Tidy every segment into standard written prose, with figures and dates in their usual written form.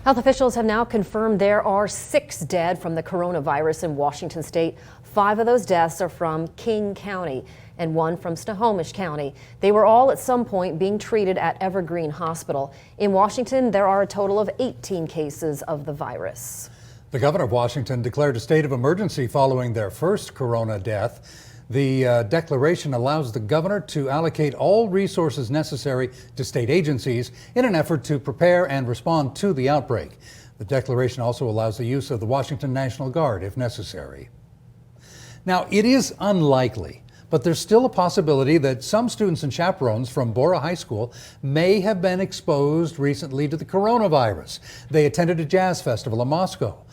Health officials have now confirmed there are 6 dead from the coronavirus in Washington state. 5 of those deaths are from King County and 1 from Snohomish County. They were all at some point being treated at Evergreen Hospital. In Washington, there are a total of 18 cases of the virus. The governor of Washington declared a state of emergency following their first corona death. The declaration allows the governor to allocate all resources necessary to state agencies in an effort to prepare and respond to the outbreak. The declaration also allows the use of the Washington National Guard if necessary. Now, it is unlikely, but there's still a possibility that some students and chaperones from Bora High School may have been exposed recently to the coronavirus. They attended a jazz festival in Moscow,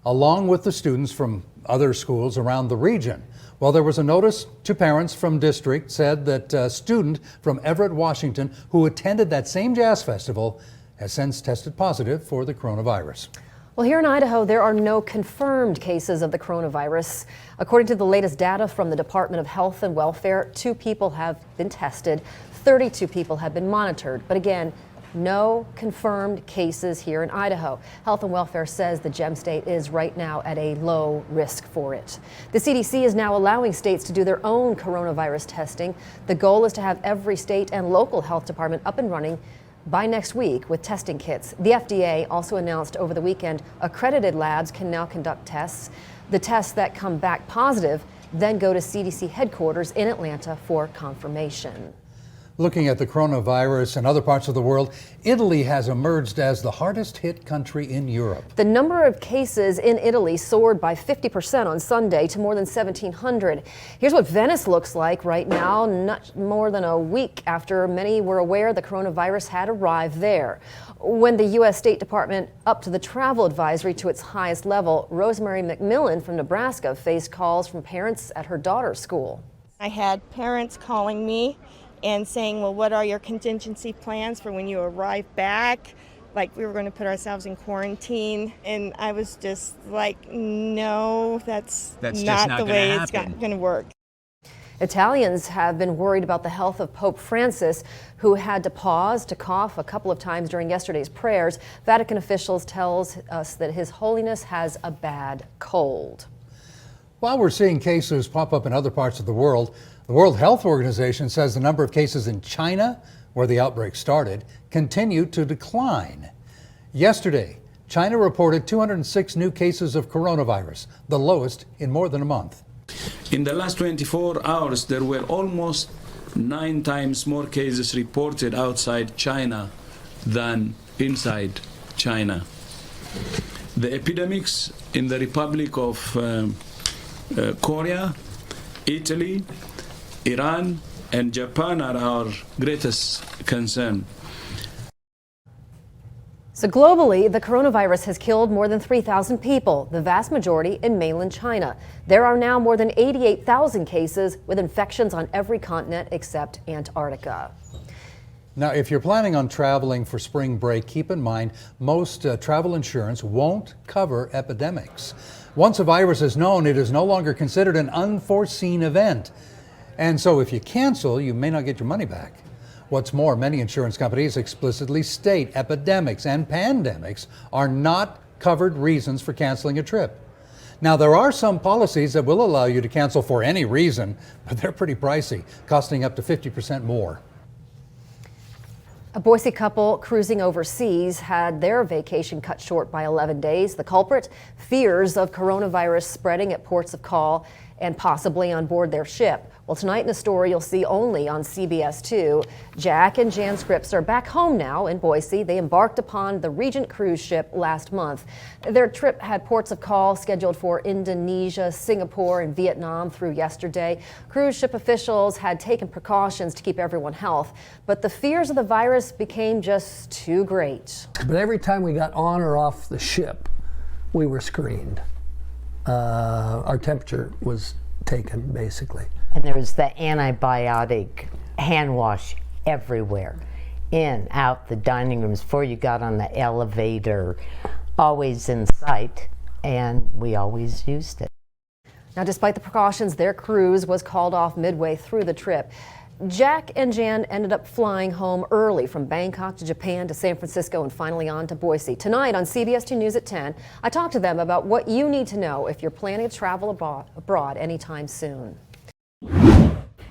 along with the students from other schools around the region. Well, there was a notice to parents from district said that a student from Everett, Washington, who attended that same jazz festival has since tested positive for the coronavirus. Well, here in Idaho, there are no confirmed cases of the coronavirus. According to the latest data from the Department of Health and Welfare, 2 people have been tested, 32 people have been monitored. But again, no confirmed cases here in Idaho. Health and Welfare says the Gem State is right now at a low risk for it. The CDC is now allowing states to do their own coronavirus testing. The goal is to have every state and local health department up and running by next week with testing kits. The FDA also announced over the weekend accredited labs can now conduct tests. The tests that come back positive then go to CDC headquarters in Atlanta for confirmation. Looking at the coronavirus in other parts of the world, Italy has emerged as the hardest hit country in Europe. The number of cases in Italy soared by 50% on Sunday to more than 1,700. Here's what Venice looks like right now, not more than a week after many were aware the coronavirus had arrived there. When the U.S. State Department upped the travel advisory to its highest level, Rosemary McMillan from Nebraska faced calls from parents at her daughter's school. I had parents calling me and saying, well, what are your contingency plans for when you arrive back? Like we were going to put ourselves in quarantine. And I was just like, no, that's not the way it's going to work. Italians have been worried about the health of Pope Francis, who had to pause to cough a couple of times during yesterday's prayers. Vatican officials tells us that His Holiness has a bad cold. While we're seeing cases pop up in other parts of the World Health Organization says the number of cases in China, where the outbreak started, continued to decline. Yesterday, China reported 206 new cases of coronavirus, the lowest in more than a month. In the last 24 hours, there were almost 9 times more cases reported outside China than inside China. The epidemics in the Republic of Korea, Italy, Iran, and Japan are our greatest concern. So globally, the coronavirus has killed more than 3,000 people, the vast majority in mainland China. There are now more than 88,000 cases with infections on every continent except Antarctica. Now, if you're planning on traveling for spring break, keep in mind most travel insurance won't cover epidemics. Once a virus is known, it is no longer considered an unforeseen event. And so if you cancel, you may not get your money back. What's more, many insurance companies explicitly state epidemics and pandemics are not covered reasons for canceling a trip. Now, there are some policies that will allow you to cancel for any reason, but they're pretty pricey, costing up to 50% more. A Boise couple cruising overseas had their vacation cut short by 11 days. The culprit, fears of coronavirus spreading at ports of call and possibly on board their ship. Well, tonight in the story you'll see only on CBS 2, Jack and Jan Scripps are back home now in Boise. They embarked upon the Regent cruise ship last month. Their trip had ports of call scheduled for Indonesia, Singapore, and Vietnam through yesterday. Cruise ship officials had taken precautions to keep everyone healthy, but the fears of the virus became just too great. But every time we got on or off the ship, we were screened. Our temperature was taken, basically. And there was the antibiotic hand wash everywhere, in, out the dining rooms, before you got on the elevator, always in sight, and we always used it. Now, despite the precautions, their cruise was called off midway through the trip. Jack and Jan ended up flying home early from Bangkok to Japan to San Francisco and finally on to Boise. Tonight on CBS 2 News at 10, I talked to them about what you need to know if you're planning to travel abroad anytime soon.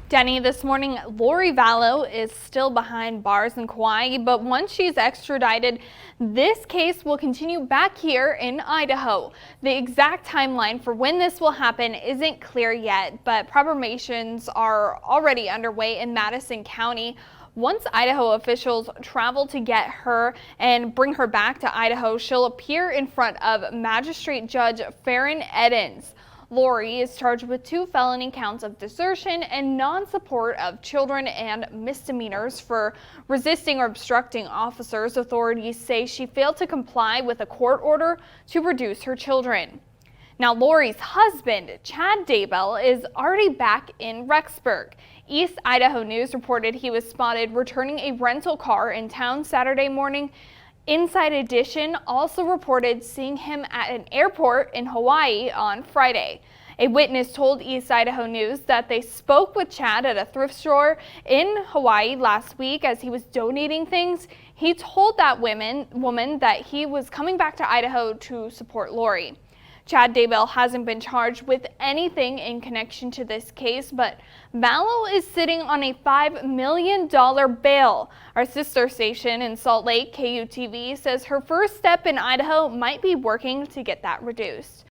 Denny, this morning, Lori Vallow is still behind bars in Kauai, but once she's extradited, this case will continue back here in Idaho. The exact timeline for when this will happen isn't clear yet, but preparations are already underway in Madison County. Once Idaho officials travel to get her and bring her back to Idaho, she'll appear in front of Magistrate Judge Farron Edens. Lori is charged with 2 felony counts of desertion and non-support of children and misdemeanors for resisting or obstructing officers. Authorities say she failed to comply with a court order to produce her children. Now, Lori's husband, Chad Daybell, is already back in Rexburg. East Idaho News reported he was spotted returning a rental car in town Saturday morning. Inside Edition also reported seeing him at an airport in Hawaii on Friday. A witness told East Idaho News that they spoke with Chad at a thrift store in Hawaii last week as he was donating things. He told that woman that he was coming back to Idaho to support Lori. Chad Daybell hasn't been charged with anything in connection to this case, but Vallow is sitting on a $5 million bail. Our sister station in Salt Lake, KUTV, says her first step in Idaho might be working to get that reduced.